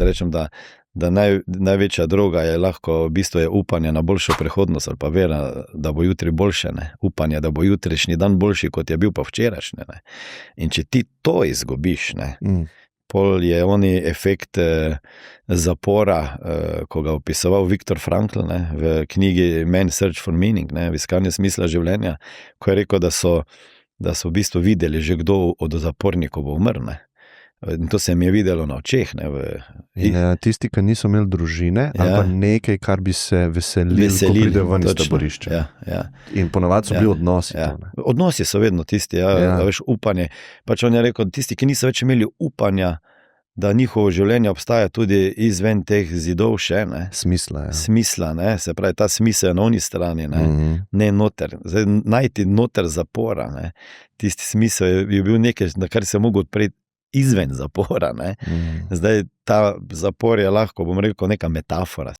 rečem, da največja droga je lahko, v bistvu je upanje na boljšo prihodnost, ali pa vera, da bo jutri boljše, ne? Upanje, da bo jutrišnji dan boljši, kot je bil pa včerajšnji, ne? In če ti to izgubiš, ne? Pol je oni efekt zapora, ko ga opisoval Viktor Frankl, ne? V knjigi Man's Search for Meaning, ne? V iskanju smisla življenja, ko je rekel, da so v bistvu videli že kdo od zapornikov bo umrl, ne? In to se mi je videlo na očeh. Ne, tisti, ki niso imeli družine, ali pa nekaj, kar bi se veselili, ko pride ven iz taborišča. In ponavadi so bili odnosi. Odnosi so vedno tisti, veš, upanje. Pač on je rekel, tisti, ki niso več imeli upanja, da njihovo življenje obstaja tudi izven teh zidov še, ne. Smisla, ne. Se pravi, ta smisel je na oni strani, ne. Ne noter. Zdaj, najti noter zapora, ne. Tisti smisel je bil nekaj, na kar se je mogel odpreti izven zapora, ne. Zdaj, ta zapor je lahko, bom rekel, neka metafora.